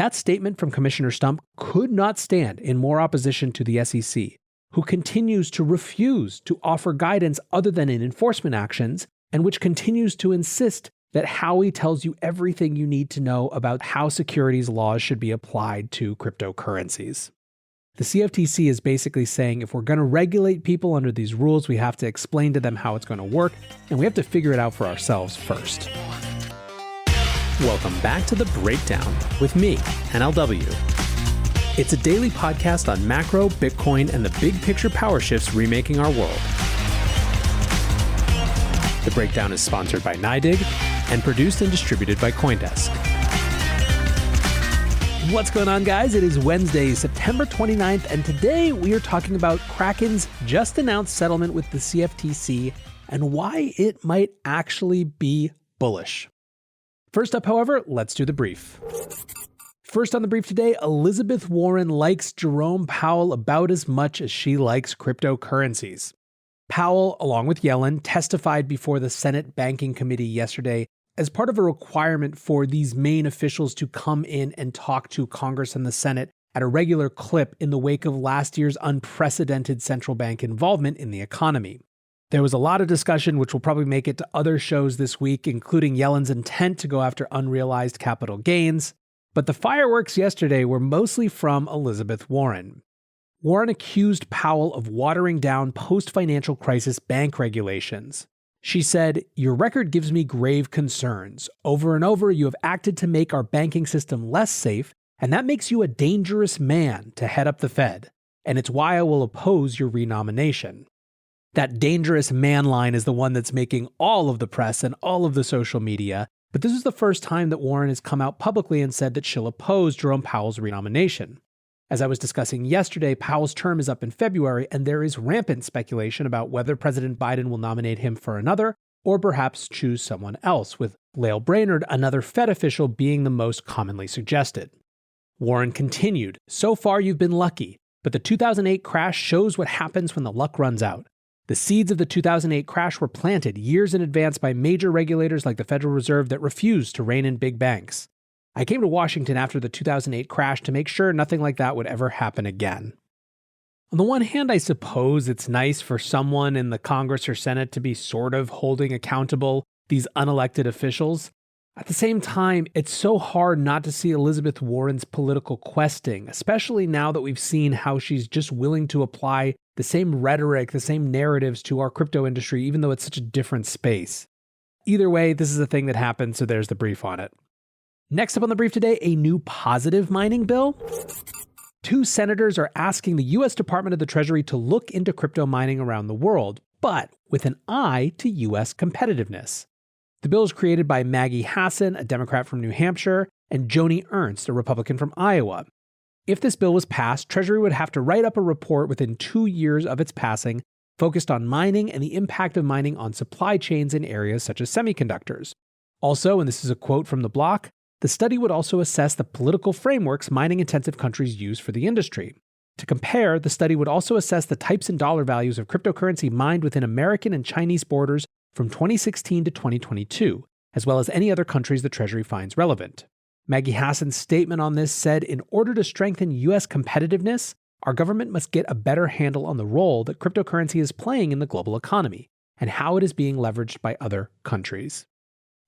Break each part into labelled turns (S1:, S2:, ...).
S1: That statement from Commissioner Stump could not stand in more opposition to the SEC, who continues to refuse to offer guidance other than in enforcement actions, and which continues to insist that Howey tells you everything you need to know about how securities laws should be applied to cryptocurrencies. The CFTC is basically saying if we're going to regulate people under these rules, we have to explain to them how it's going to work, and we have to figure it out for ourselves first. Welcome back to The Breakdown with me, NLW. It's a daily podcast on macro, Bitcoin, and the big picture power shifts remaking our world. The Breakdown is sponsored by NYDIG and produced and distributed by CoinDesk. What's going on, guys? It is Wednesday, September 29th, and today we are talking about Kraken's just announced settlement with the CFTC and why it might actually be bullish. First up, however, let's do the brief. First on the brief today, Elizabeth Warren likes Jerome Powell about as much as she likes cryptocurrencies. Powell, along with Yellen, testified before the Senate Banking Committee yesterday as part of a requirement for these main officials to come in and talk to Congress and the Senate at a regular clip in the wake of last year's unprecedented central bank involvement in the economy. There was a lot of discussion, which will probably make it to other shows this week, including Yellen's intent to go after unrealized capital gains. But the fireworks yesterday were mostly from Elizabeth Warren. Warren accused Powell of watering down post-financial crisis bank regulations. She said, "Your record gives me grave concerns. Over and over, you have acted to make our banking system less safe, and that makes you a dangerous man to head up the Fed. And it's why I will oppose your renomination." That dangerous man line is the one that's making all of the press and all of the social media, but this is the first time that Warren has come out publicly and said that she'll oppose Jerome Powell's renomination. As I was discussing yesterday, Powell's term is up in February, and there is rampant speculation about whether President Biden will nominate him for another, or perhaps choose someone else, with Lael Brainerd, another Fed official, being the most commonly suggested. Warren continued, "So far you've been lucky, but the 2008 crash shows what happens when the luck runs out. The seeds of the 2008 crash were planted years in advance by major regulators like the Federal Reserve that refused to rein in big banks. I came to Washington after the 2008 crash to make sure nothing like that would ever happen again." On the one hand, I suppose it's nice for someone in the Congress or Senate to be sort of holding accountable these unelected officials. At the same time, it's so hard not to see Elizabeth Warren's political questing, especially now that we've seen how she's just willing to apply the same rhetoric, the same narratives to our crypto industry, even though it's such a different space. Either way, this is a thing that happened, so there's the brief on it. Next up on the brief today, a new positive mining bill. 2 senators are asking the U.S. Department of the Treasury to look into crypto mining around the world, but with an eye to U.S. competitiveness. The bill is created by Maggie Hassan, a Democrat from New Hampshire, and Joni Ernst, a Republican from Iowa. If this bill was passed, Treasury would have to write up a report within 2 years of its passing, focused on mining and the impact of mining on supply chains in areas such as semiconductors. Also, and this is a quote from the block, the study would also assess the political frameworks mining-intensive countries use for the industry. To compare, the study would also assess the types and dollar values of cryptocurrency mined within American and Chinese borders from 2016 to 2022, as well as any other countries the Treasury finds relevant. Maggie Hassan's statement on this said, "In order to strengthen U.S. competitiveness, our government must get a better handle on the role that cryptocurrency is playing in the global economy and how it is being leveraged by other countries."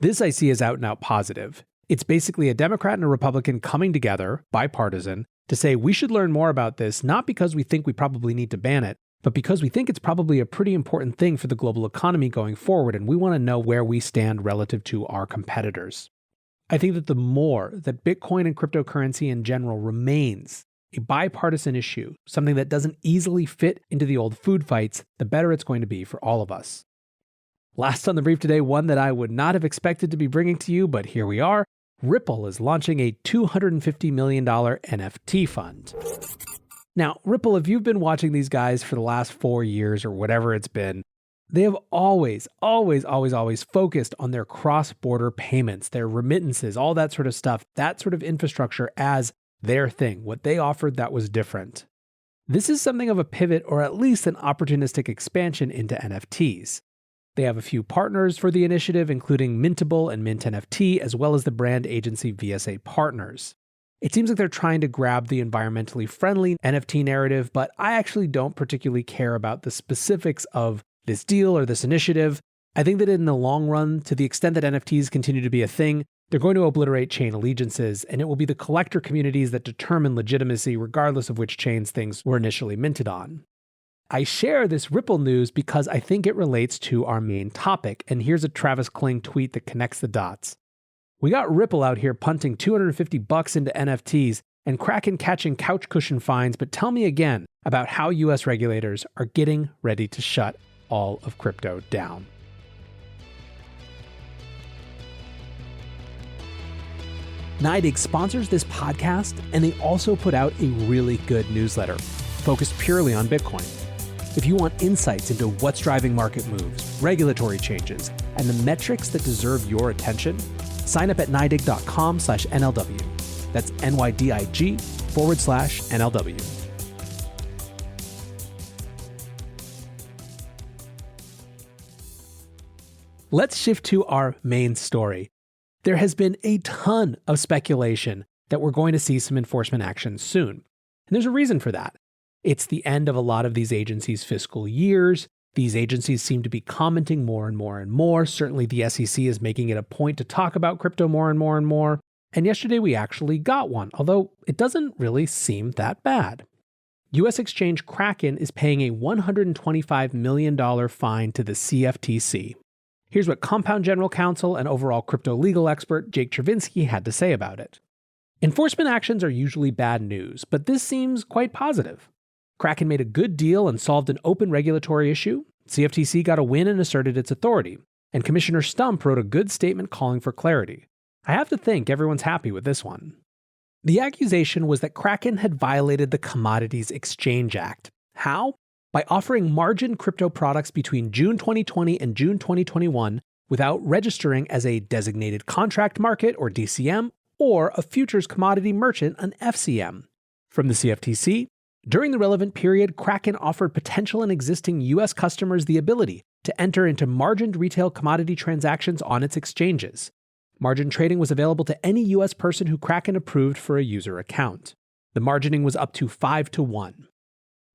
S1: This I see as out and out positive. It's basically a Democrat and a Republican coming together, bipartisan, to say we should learn more about this, not because we think we probably need to ban it, but because we think it's probably a pretty important thing for the global economy going forward, and we want to know where we stand relative to our competitors. I think that the more that Bitcoin and cryptocurrency in general remains a bipartisan issue, something that doesn't easily fit into the old food fights, the better it's going to be for all of us. Last on the brief today, one that I would not have expected to be bringing to you, but here we are. Ripple is launching a $250 million NFT fund. Now, Ripple, if you've been watching these guys for the last 4 years or whatever it's been, they have always focused on their cross-border payments, their remittances, all that sort of stuff, that sort of infrastructure as their thing, what they offered that was different. This is something of a pivot, or at least an opportunistic expansion into NFTs. They have a few partners for the initiative, including Mintable and Mint NFT, as well as the brand agency VSA Partners. It seems like they're trying to grab the environmentally friendly NFT narrative, but I actually don't particularly care about the specifics of this deal or this initiative. I think that in the long run, to the extent that NFTs continue to be a thing, they're going to obliterate chain allegiances, and it will be the collector communities that determine legitimacy regardless of which chains things were initially minted on. I share this Ripple news because I think it relates to our main topic, and here's a Travis Kling tweet that connects the dots. We got Ripple out here punting $250 into NFTs and Kraken catching couch cushion fines, but tell me again about how US regulators are getting ready to shut all of crypto down. NYDIG sponsors this podcast, and they also put out a really good newsletter focused purely on Bitcoin. If you want insights into what's driving market moves, regulatory changes, and the metrics that deserve your attention, sign up at NYDIG.com/NLW. That's NYDIG/NLW. Let's shift to our main story. There has been a ton of speculation that we're going to see some enforcement action soon. And there's a reason for that. It's the end of a lot of these agencies' fiscal years. These agencies seem to be commenting more and more and more. Certainly the SEC is making it a point to talk about crypto more and more and more. And yesterday we actually got one, although it doesn't really seem that bad. US exchange Kraken is paying a $125 million fine to the CFTC. Here's what Compound General Counsel and overall crypto legal expert Jake Chervinsky had to say about it. Enforcement actions are usually bad news, but this seems quite positive. Kraken made a good deal and solved an open regulatory issue. CFTC got a win and asserted its authority. And Commissioner Stump wrote a good statement calling for clarity. I have to think everyone's happy with this one. The accusation was that Kraken had violated the Commodities Exchange Act. How? By offering margin crypto products between June 2020 and June 2021 without registering as a designated contract market or DCM or a futures commodity merchant, an FCM. From the CFTC, during the relevant period, Kraken offered potential and existing US customers the ability to enter into margined retail commodity transactions on its exchanges. Margin trading was available to any US person who Kraken approved for a user account. The margining was up to 5-to-1.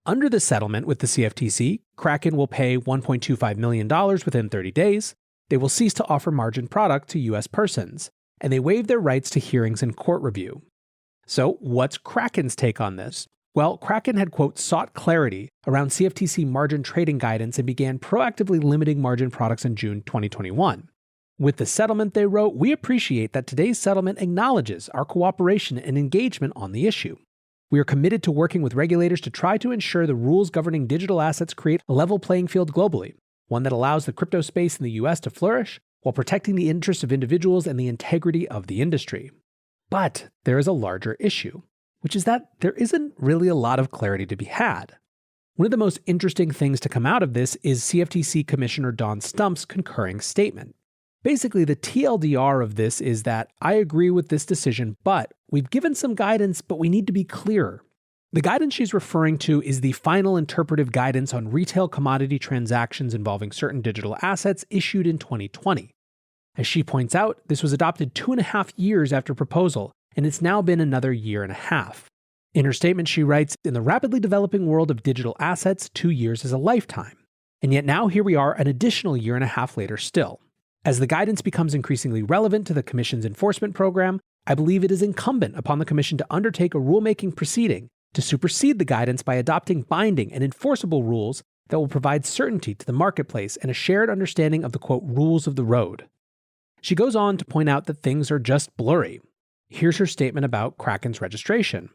S1: Under the settlement with the CFTC, Kraken will pay $1.25 million within 30 days. They will cease to offer margin product to US persons, and they waive their rights to hearings and court review. So what's Kraken's take on this? Well, Kraken had, quote, sought clarity around CFTC margin trading guidance and began proactively limiting margin products in June 2021. With the settlement, they wrote, we appreciate that today's settlement acknowledges our cooperation and engagement on the issue. We are committed to working with regulators to try to ensure the rules governing digital assets create a level playing field globally, one that allows the crypto space in the US to flourish while protecting the interests of individuals and the integrity of the industry. But there is a larger issue, which is that there isn't really a lot of clarity to be had. One of the most interesting things to come out of this is CFTC Commissioner Dawn Stump's concurring statement. Basically, the TLDR of this is that I agree with this decision, but we've given some guidance, but we need to be clearer. The guidance she's referring to is the final interpretive guidance on retail commodity transactions involving certain digital assets issued in 2020. As she points out, this was adopted 2.5 years after proposal, and it's now been another 1.5 years. In her statement, she writes, in the rapidly developing world of digital assets, 2 years is a lifetime. And yet now here we are an additional 1.5 years later still. As the guidance becomes increasingly relevant to the Commission's enforcement program, I believe it is incumbent upon the Commission to undertake a rulemaking proceeding to supersede the guidance by adopting binding and enforceable rules that will provide certainty to the marketplace and a shared understanding of the, quote, rules of the road. She goes on to point out that things are just blurry. Here's her statement about Kraken's registration.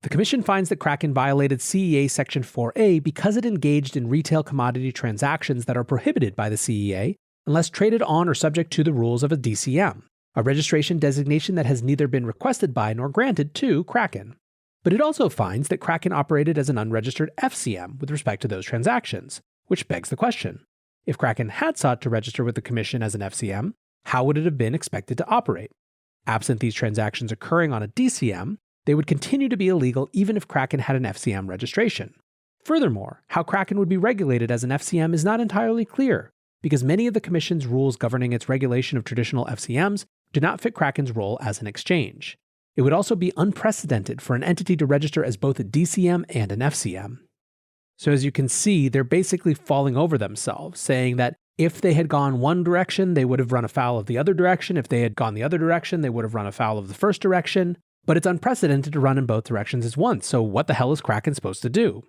S1: The Commission finds that Kraken violated CEA Section 4A because it engaged in retail commodity transactions that are prohibited by the CEA unless traded on or subject to the rules of a DCM, a registration designation that has neither been requested by nor granted to Kraken. But it also finds that Kraken operated as an unregistered FCM with respect to those transactions, which begs the question. If Kraken had sought to register with the Commission as an FCM, how would it have been expected to operate? Absent these transactions occurring on a DCM, they would continue to be illegal even if Kraken had an FCM registration. Furthermore, how Kraken would be regulated as an FCM is not entirely clear, because many of the Commission's rules governing its regulation of traditional FCMs do not fit Kraken's role as an exchange. It would also be unprecedented for an entity to register as both a DCM and an FCM. So as you can see, they're basically falling over themselves, saying that if they had gone one direction, they would have run afoul of the other direction. If they had gone the other direction, they would have run afoul of the first direction. But it's unprecedented to run in both directions at once, so what the hell is Kraken supposed to do?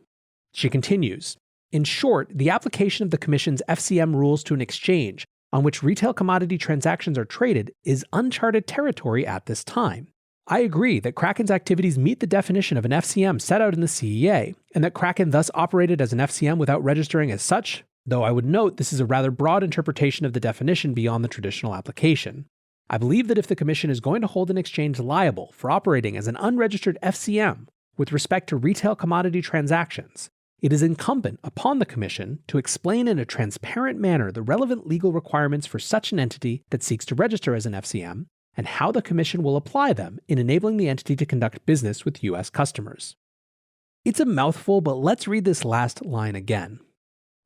S1: She continues, in short, the application of the Commission's FCM rules to an exchange on which retail commodity transactions are traded is uncharted territory at this time. I agree that Kraken's activities meet the definition of an FCM set out in the CEA, and that Kraken thus operated as an FCM without registering as such, though I would note this is a rather broad interpretation of the definition beyond the traditional application. I believe that if the Commission is going to hold an exchange liable for operating as an unregistered FCM with respect to retail commodity transactions, it is incumbent upon the Commission to explain in a transparent manner the relevant legal requirements for such an entity that seeks to register as an FCM, and how the Commission will apply them in enabling the entity to conduct business with U.S. customers. It's a mouthful, but let's read this last line again.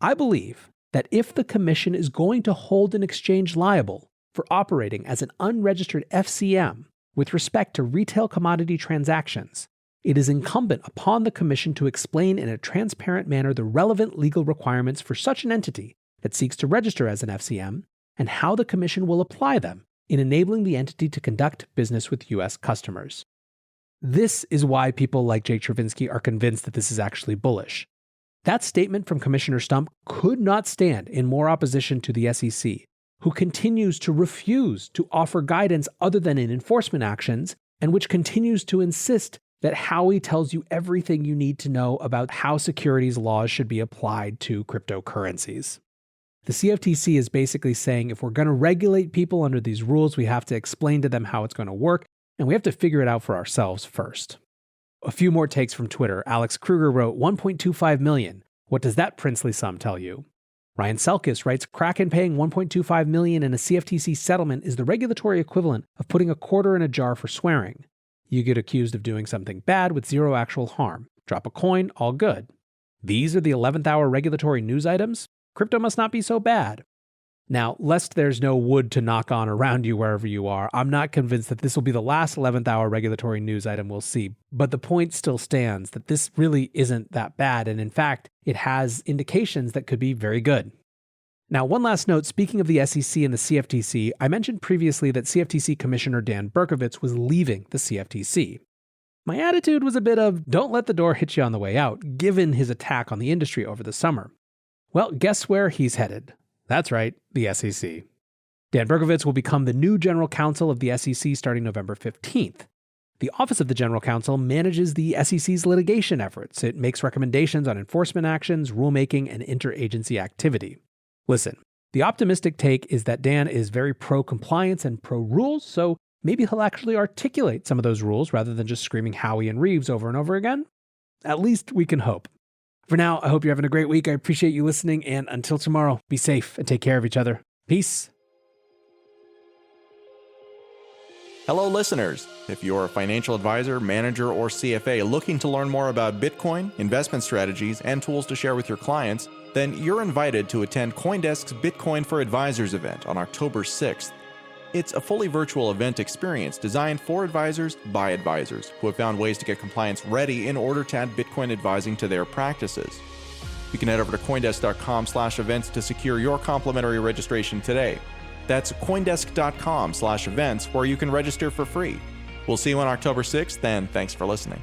S1: I believe that if the Commission is going to hold an exchange liable for operating as an unregistered FCM with respect to retail commodity transactions, it is incumbent upon the Commission to explain in a transparent manner the relevant legal requirements for such an entity that seeks to register as an FCM, and how the Commission will apply them in enabling the entity to conduct business with U.S. customers. This is why people like Jake Chervinsky are convinced that this is actually bullish. That statement from Commissioner Stump could not stand in more opposition to the SEC, who continues to refuse to offer guidance other than in enforcement actions, and which continues to insist that Howey tells you everything you need to know about how securities laws should be applied to cryptocurrencies. The CFTC is basically saying if we're going to regulate people under these rules, we have to explain to them how it's going to work, and we have to figure it out for ourselves first. A few more takes from Twitter. Alex Kruger wrote, 1.25 million. What does that princely sum tell you? Ryan Selkis writes, Kraken paying 1.25 million in a CFTC settlement is the regulatory equivalent of putting a quarter in a jar for swearing. You get accused of doing something bad with zero actual harm. Drop a coin, all good. These are the 11th hour regulatory news items? Crypto must not be so bad. Now, lest there's no wood to knock on around you wherever you are, I'm not convinced that this will be the last 11th hour regulatory news item we'll see, but the point still stands that this really isn't that bad, and in fact, it has indications that could be very good. Now, one last note, speaking of the SEC and the CFTC, I mentioned previously that CFTC Commissioner Dan Berkovitz was leaving the CFTC. My attitude was a bit of, don't let the door hit you on the way out, given his attack on the industry over the summer. Well, guess where he's headed? That's right, the SEC. Dan Berkovitz will become the new general counsel of the SEC starting November 15th. The Office of the General Counsel manages the SEC's litigation efforts. It makes recommendations on enforcement actions, rulemaking, and interagency activity. Listen, the optimistic take is that Dan is very pro-compliance and pro-rules, so maybe he'll actually articulate some of those rules rather than just screaming Howey and Reeves over and over again. At least we can hope. For now, I hope you're having a great week. I appreciate you listening, and until tomorrow, be safe and take care of each other. Peace.
S2: Hello, listeners. If you're a financial advisor, manager, or CFA looking to learn more about Bitcoin, investment strategies, and tools to share with your clients, then you're invited to attend CoinDesk's Bitcoin for Advisors event on October 6th. It's a fully virtual event experience designed for advisors by advisors who have found ways to get compliance ready in order to add Bitcoin advising to their practices. You can head over to CoinDesk.com/events to secure your complimentary registration today. That's CoinDesk.com/events where you can register for free. We'll see you on October 6th, and thanks for listening.